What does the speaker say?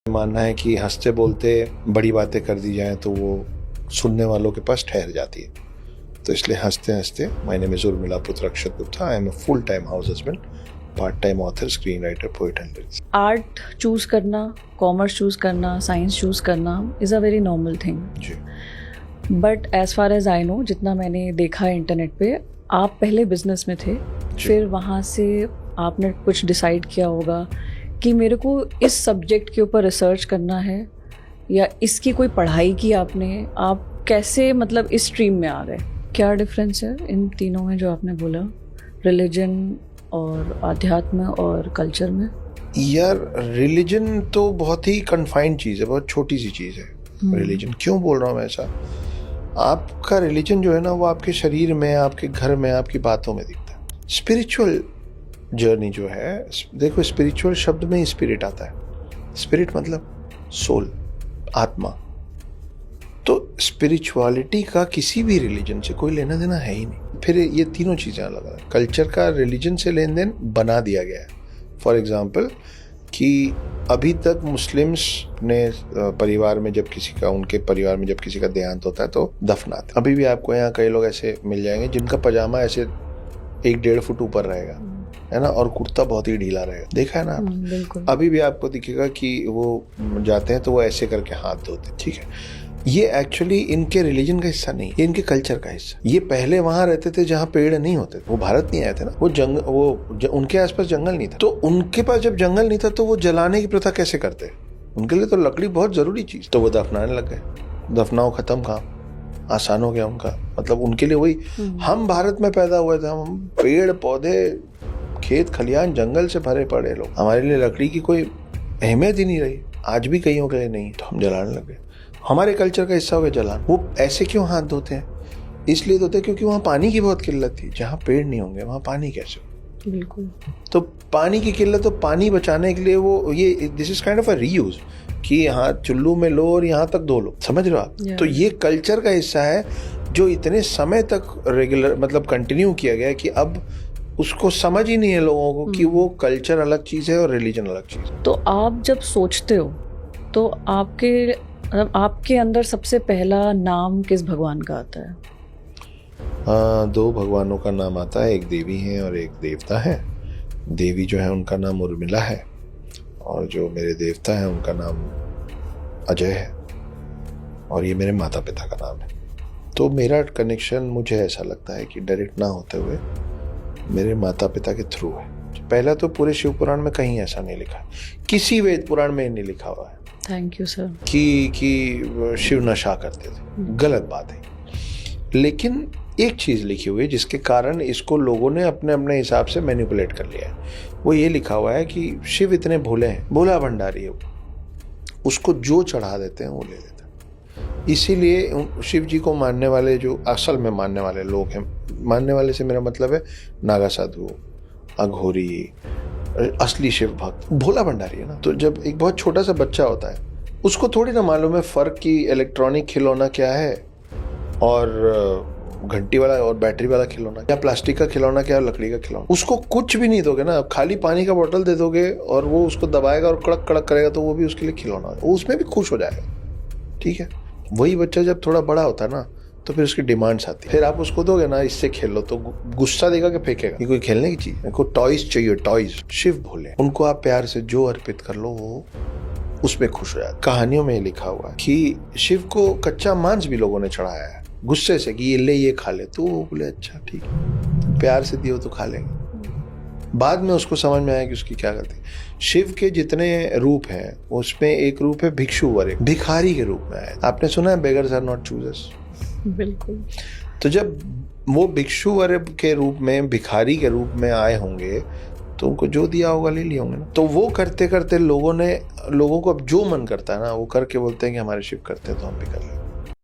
मानना है कि हंसते बोलते बड़ी बातें कर दी जाएं तो वो सुनने वालों के पास ठहर जाती है, तो इसलिए हंसते हंसते माय नेम इज उर्मिला पुत्र Akshat Gupta, I am a full time house husband, part time author, screen writer, poet and lyrics. Art choose करना, कॉमर्स चूज करना, साइंस चूज करना is a very normal thing, जी, but as far as I know, जितना मैंने देखा है internet पे, आप पहले बिजनेस में थे, फिर वहाँ से आपने कुछ डिसाइड किया होगा कि मेरे को इस सब्जेक्ट के ऊपर रिसर्च करना है, या इसकी कोई पढ़ाई की आपने, आप कैसे मतलब इस स्ट्रीम में आ गए? क्या डिफरेंस है इन तीनों में जो आपने बोला, रिलीजन और आध्यात्म और कल्चर में? यार रिलीजन तो बहुत ही कन्फाइंड चीज़ है, बहुत छोटी सी चीज़ है रिलीजन। क्यों बोल रहा हूँ मैं ऐसा? आपका रिलीजन जो है ना वो आपके शरीर में, आपके घर में, आपकी बातों में दिखता है। स्पिरिचुअल जर्नी जो है, देखो स्पिरिचुअल शब्द में ही स्पिरिट आता है। स्पिरिट मतलब सोल, आत्मा। तो स्पिरिचुअलिटी का किसी भी रिलीजन से कोई लेना देना है ही नहीं। फिर ये तीनों चीज़ें अलग अलग। कल्चर का रिलीजन से लेन देन बना दिया गया है। फॉर एग्जाम्पल कि अभी तक मुस्लिम्स ने परिवार में जब किसी का, उनके परिवार में जब किसी का देहांत होता है तो दफनाते। अभी भी आपको यहाँ कई लोग ऐसे मिल जाएंगे जिनका पजामा ऐसे 1-1.5 फुट ऊपर रहेगा, है ना, और कुर्ता बहुत ही ढीला रहेगा। देखा है ना आप? बिल्कुल। अभी भी आपको दिखेगा कि वो जाते हैं तो वो ऐसे करके हाथ धोते, ठीक है। ये एक्चुअली इनके रिलीजन का हिस्सा नहीं, ये इनके कल्चर का हिस्सा। ये पहले वहां रहते थे जहाँ पेड़ नहीं होते, वो भारत नहीं आए थे ना, उनके आसपास जंगल नहीं था, तो उनके पास जब जंगल नहीं था तो वो जलाने की प्रथा कैसे करते? उनके लिए तो लकड़ी बहुत जरूरी चीज, तो वो दफनाने लग गए। दफनाओ, खत्म, काम आसान हो गया उनका। मतलब उनके लिए वही, हम भारत में पैदा हुए थे, हम पेड़ पौधे, खेत खलियान, जंगल से भरे पड़े लोग, हमारे लिए लकड़ी की कोई अहमियत ही नहीं रही। आज भी कईयों के लिए नहीं, तो हम जलाने लग गए। हमारे कल्चर का हिस्सा हो गया जलान। वो ऐसे क्यों हाथ धोते हैं? इसलिए धोते हैं क्योंकि वहाँ पानी की बहुत किल्लत थी। जहाँ पेड़ नहीं होंगे वहाँ पानी कैसे हो? बिल्कुल। तो पानी की किल्लत, तो पानी बचाने के लिए वो ये this is kind of a reuse, कि यहाँ चुल्लू में लो और यहाँ तक धो लो। समझ रहे हो आप? तो ये कल्चर का हिस्सा है जो इतने समय तक रेगुलर मतलब कंटिन्यू किया गया कि अब उसको समझ ही नहीं है लोगों को कि वो कल्चर अलग चीज है और रिलीजन अलग चीज है। तो आप जब सोचते हो तो आपके अंदर सबसे पहला नाम किस भगवान का आता है? 2 भगवानों का नाम आता है, एक देवी है और एक देवता है। देवी जो है उनका नाम उर्मिला है, और जो मेरे देवता है उनका नाम अजय है, और ये मेरे माता पिता का नाम है। तो मेरा कनेक्शन, मुझे ऐसा लगता है कि डायरेक्ट ना होते हुए मेरे माता पिता के थ्रू है। पहला तो पूरे शिव पुराण में कहीं ऐसा नहीं लिखा, किसी वेद पुराण में नहीं लिखा हुआ है थैंक यू सर कि शिव नशा करते थे। गलत बात है। लेकिन एक चीज लिखी हुई है जिसके कारण इसको लोगों ने अपने अपने हिसाब से मैनिपुलेट कर लिया है। वो ये लिखा हुआ है कि शिव इतने भोले हैं, भोला भंडारी है, उसको जो चढ़ा देते हैं वो ले लेते हैं। इसीलिए शिव जी को मानने वाले, जो असल में मानने वाले लोग हैं, मानने वाले से मेरा मतलब है नागा साधु, अघोरी, असली शिव भक्त भोला भंडारी है ना। तो जब एक बहुत छोटा सा बच्चा होता है, उसको थोड़ी ना मालूम है फर्क की इलेक्ट्रॉनिक खिलौना क्या है और घंटी वाला और बैटरी वाला खिलौना, या प्लास्टिक का खिलौना क्या है और लकड़ी का खिलौना। उसको कुछ भी नहीं दोगे ना, खाली पानी का बोतल दे दोगे और वो उसको दबाएगा और कड़क कड़क करेगा, तो वो भी उसके लिए खिलौना है, वो उसमें भी खुश हो जाएगा। ठीक है, वही बच्चा जब थोड़ा बड़ा होता है ना, तो फिर उसकी डिमांड्स आती है। फिर आप उसको दोगे ना इससे खेलो, तो गुस्सा देगा कि फेंकेगा, ये कोई खेलने की चीज, मेरे को टॉयज चाहिए, टॉयज। शिव भोले, उनको आप प्यार से जो अर्पित कर लो वो उसमें खुश हो जाता। कहानियों में लिखा हुआ है कि शिव को कच्चा मांस भी लोगों ने चढ़ाया है गुस्से से, कि ये ले, ये खा ले, तो वो बोले अच्छा ठीक है, प्यार से दियो तो खा लेंगे। बाद में उसको समझ में आया कि उसकी क्या गलती। शिव के जितने रूप हैं उसमें एक रूप है भिक्षु वर, भिखारी के रूप में आया। आपने सुना है बेगर्स आर नॉट चूजर्स? बिल्कुल। तो जब वो भिक्षु वर के रूप में, भिखारी के रूप में आए होंगे, तो उनको जो दिया होगा ले लिए होंगे ना। तो वो करते करते लोगों को अब जो मन करता है ना वो करके बोलते हैं कि हमारे शिव करते हैं तो हम भी कर लेंगे।